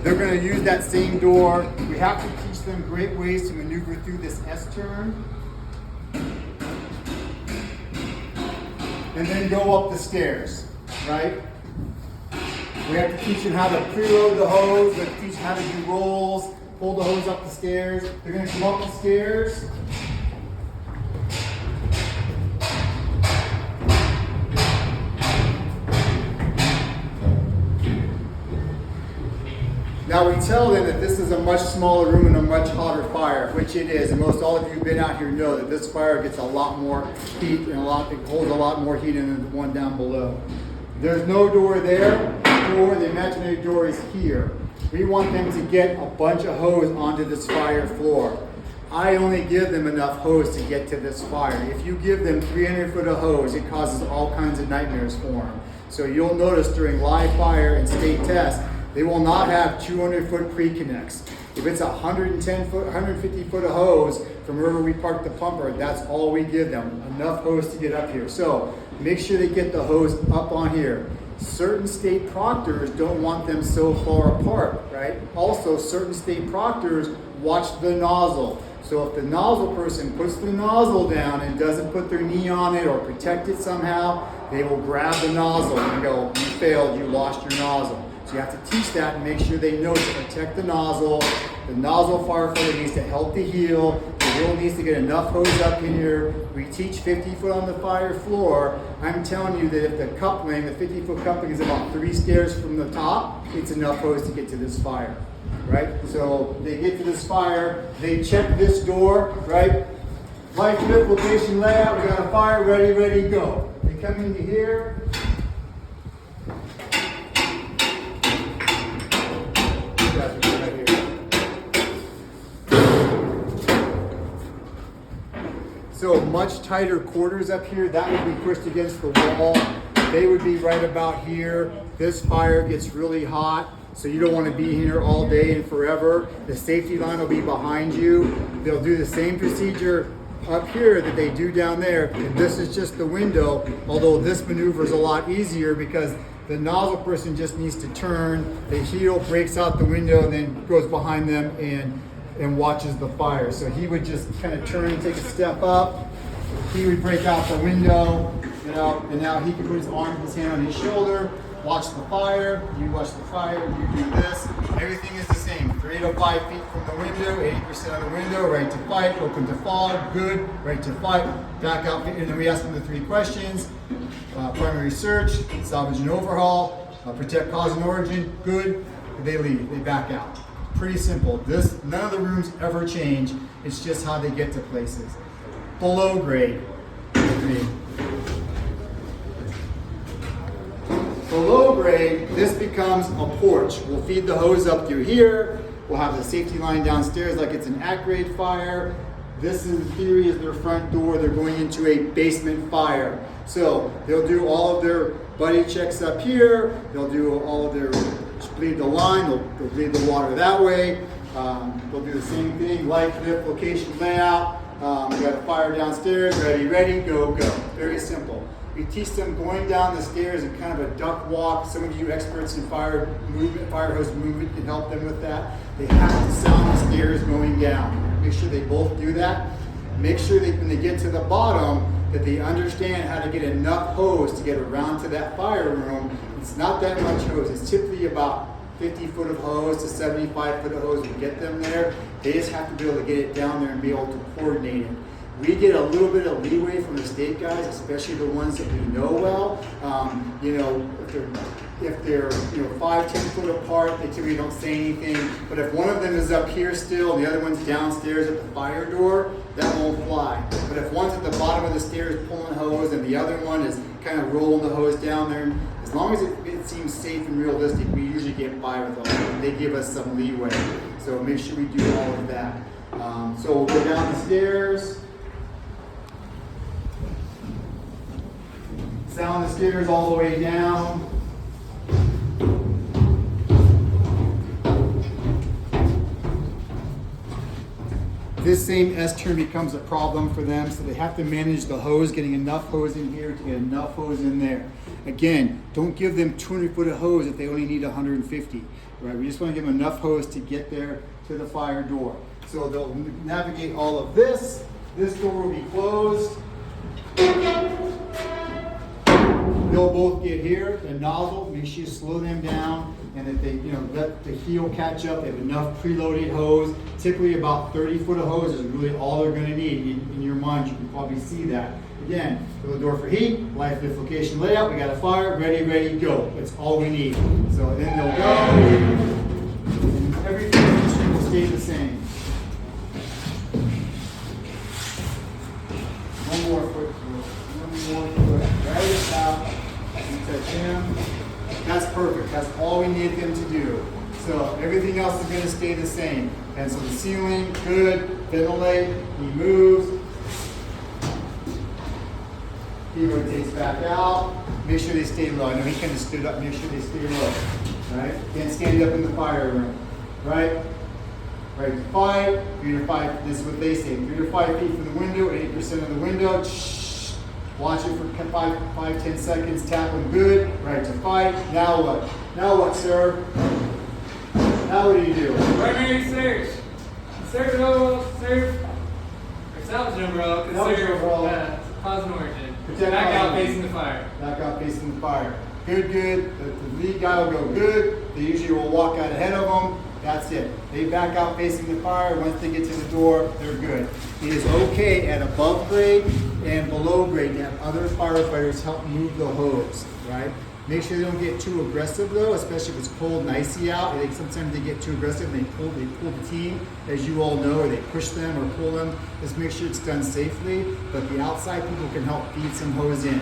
They're going to use that same door. We have to teach them great ways to maneuver through this S-turn. And then go up the stairs, right? We have to teach them how to preload the hose. We have to teach them how to do rolls, pull the hose up the stairs. They're going to come up the stairs. Now we tell them that this is a much smaller room and a much hotter fire, which it is, and most all of you who've been out here know that this fire gets a lot more heat and it holds a lot more heat than the one down below. There's no door there, the imaginary door is here. We want them to get a bunch of hose onto this fire floor. I only give them enough hose to get to this fire. If you give them 300 foot of hose, it causes all kinds of nightmares for them. So you'll notice during live fire and state tests, they will not have 200 foot pre-connects. If it's 110 foot, 150 foot of hose from wherever we park the pumper, that's all we give them, enough hose to get up here. So make sure they get the hose up on here. Certain state proctors don't want them so far apart, right? Also, certain state proctors watch the nozzle. So if the nozzle person puts the nozzle down and doesn't put their knee on it or protect it somehow, they will grab the nozzle and go, you failed, you lost your nozzle. So you have to teach that and make sure they know to protect the nozzle. The nozzle firefighter needs to help the heel. The heel needs to get enough hose up in here. We teach 50 foot on the fire floor. I'm telling you that if the coupling, the 50 foot coupling is about 3 stairs from the top, it's enough hose to get to this fire, right? So they get to this fire, they check this door, right? Light lift, location layout, we got a fire, ready, go. They come into here. So much tighter quarters up here, that would be pushed against the wall. They would be right about here. This fire gets really hot, so you don't want to be here all day and forever. The safety line will be behind you. They'll do the same procedure up here that they do down there. And this is just the window, although this maneuver is a lot easier because the nozzle person just needs to turn, the heel breaks out the window and then goes behind them and watches the fire. So he would just kind of turn and take a step up. He would break out the window, you know, and now he can put his arm, his hand on his shoulder, watch the fire. You watch the fire, you do this. Everything is the same. 3 to 5 feet from the window, 80% of the window, right to fight, open to fog, good, right to fight, back out. And then we ask them the 3 questions. Primary search, salvage and overhaul, protect cause and origin, good, they leave, they back out. Pretty simple. None of the rooms ever change. It's just how they get to places. Below grade. Below grade, this becomes a porch. We'll feed the hose up through here. We'll have the safety line downstairs like it's an at-grade fire. This in theory is their front door. They're going into a basement fire. So they'll do all of their buddy checks up here. They'll do all of their bleed the line, they'll bleed the water that way. They'll do the same thing, light, lift, location, layout. We got a fire downstairs, ready, go. Very simple. We teach them going down the stairs in kind of a duck walk. Some of you experts in fire hose movement can help them with that. They have to sound the stairs going down. Make sure they both do that. Make sure that when they get to the bottom, that they understand how to get enough hose to get around to that fire room. It's not that much hose. It's typically about 50 foot of hose to 75 foot of hose to get them there. They just have to be able to get it down there and be able to coordinate it. We get a little bit of leeway from the state guys, especially the ones that we know well. You know, if they're 5, 10 foot apart, they typically don't say anything. But if one of them is up here still and the other one's downstairs at the fire door, that won't fly. But if one's at the bottom of the stairs pulling hose and the other one is kind of rolling the hose down there, as long as it seems safe and realistic, we usually get by with them. They give us some leeway. So make sure we do all of that. So we'll go down the stairs. Sound the stairs all the way down. This same S-turn becomes a problem for them, so they have to manage the hose, getting enough hose in here to get enough hose in there. Again, don't give them 200 foot of hose if they only need 150, right? We just want to give them enough hose to get there to the fire door. So they'll navigate all of this. This door will be closed. They'll both get here, the nozzle, make sure you slow them down and that they, let the heel catch up. They have enough preloaded hose. Typically about 30 foot of hose is really all they're gonna need. In your mind, you can probably see that. Again, fill the door for heat, life lift location layout, we got a fire, ready, go. That's all we need. So then they'll go, and everything in the street will stay the same. One more foot, right about, you touch him. That's perfect, that's all we need them to do. So everything else is gonna stay the same. And so the ceiling, good, ventilate, he moves. He rotates back out. Make sure they stay low. I know he kind of stood up. Make sure they stay low. Right? Again, stand up in the fire room. Right? Right to 5. 3 to 5. This is what they say. 3 to 5 feet from the window. 80% of the window. Shh. Watch it for 5-10 seconds. Tap them good. Right to fight. Now what? Now what, sir? Now what do you do? Primary search. Search roll. Search. Or salvage overall. Salvage overall. Cause and origin. Protect Back out origin. facing the fire. Back out facing the fire. Good. The lead guy will go good. They usually will walk out ahead of them. That's it. They back out facing the fire. Once they get to the door, they're good. It is okay at above grade and below grade to have other firefighters help move the hose, right? Make sure they don't get too aggressive though, especially if it's cold and icy out. I think sometimes they get too aggressive and they pull the team, as you all know, or they push them or pull them. Just make sure it's done safely, but the outside people can help feed some hose in.